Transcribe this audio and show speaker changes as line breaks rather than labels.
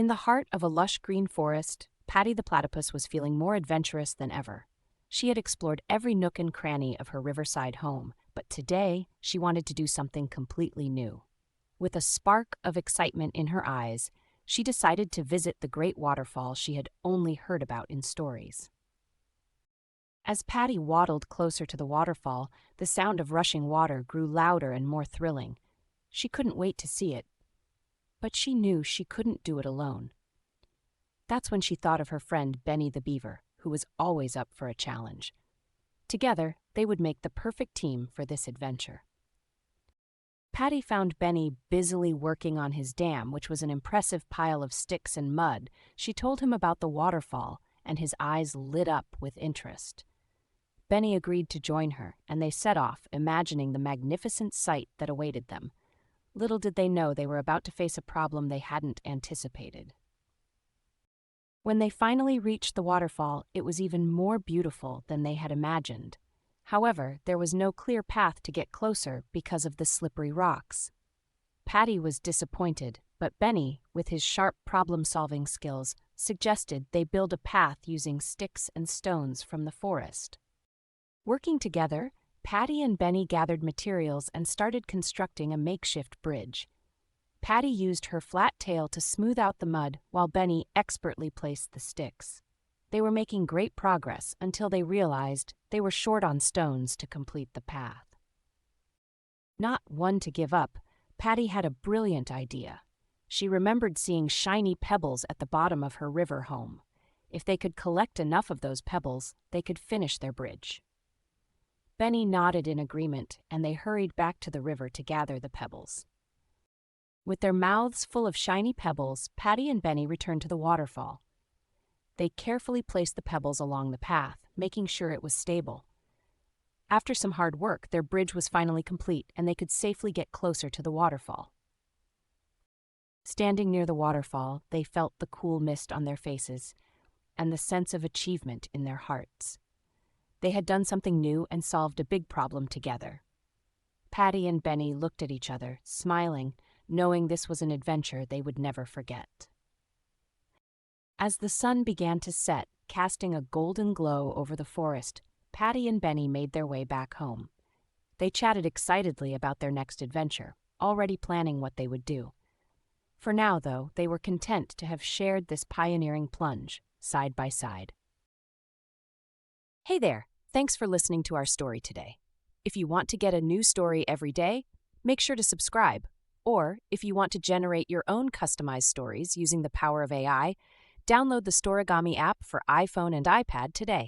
In the heart of a lush green forest, Patty the platypus was feeling more adventurous than ever. She had explored every nook and cranny of her riverside home, but today she wanted to do something completely new. With a spark of excitement in her eyes, she decided to visit the great waterfall she had only heard about in stories. As Patty waddled closer to the waterfall, the sound of rushing water grew louder and more thrilling. She couldn't wait to see it, but she knew she couldn't do it alone. That's when she thought of her friend Benny the beaver, who was always up for a challenge. Together, they would make the perfect team for this adventure. Patty found Benny busily working on his dam, which was an impressive pile of sticks and mud. She told him about the waterfall, and his eyes lit up with interest. Benny agreed to join her, and they set off, imagining the magnificent sight that awaited them. Little did they know they were about to face a problem they hadn't anticipated. When they finally reached the waterfall, it was even more beautiful than they had imagined. However, there was no clear path to get closer because of the slippery rocks. Patty was disappointed, but Benny, with his sharp problem-solving skills, suggested they build a path using sticks and stones from the forest. Working together, Patty and Benny gathered materials and started constructing a makeshift bridge. Patty used her flat tail to smooth out the mud while Benny expertly placed the sticks. They were making great progress until they realized they were short on stones to complete the path. Not one to give up, Patty had a brilliant idea. She remembered seeing shiny pebbles at the bottom of her river home. If they could collect enough of those pebbles, they could finish their bridge. Benny nodded in agreement, and they hurried back to the river to gather the pebbles. With their mouths full of shiny pebbles, Patty and Benny returned to the waterfall. They carefully placed the pebbles along the path, making sure it was stable. After some hard work, their bridge was finally complete, and they could safely get closer to the waterfall. Standing near the waterfall, they felt the cool mist on their faces and the sense of achievement in their hearts. They had done something new and solved a big problem together. Patty and Benny looked at each other, smiling, knowing this was an adventure they would never forget. As the sun began to set, casting a golden glow over the forest, Patty and Benny made their way back home. They chatted excitedly about their next adventure, already planning what they would do. For now, though, they were content to have shared this pioneering plunge, side by side. Hey there! Thanks for listening to our story today. If you want to get a new story every day, make sure to subscribe. Or, if you want to generate your own customized stories using the power of AI, download the Storigami app for iPhone and iPad today.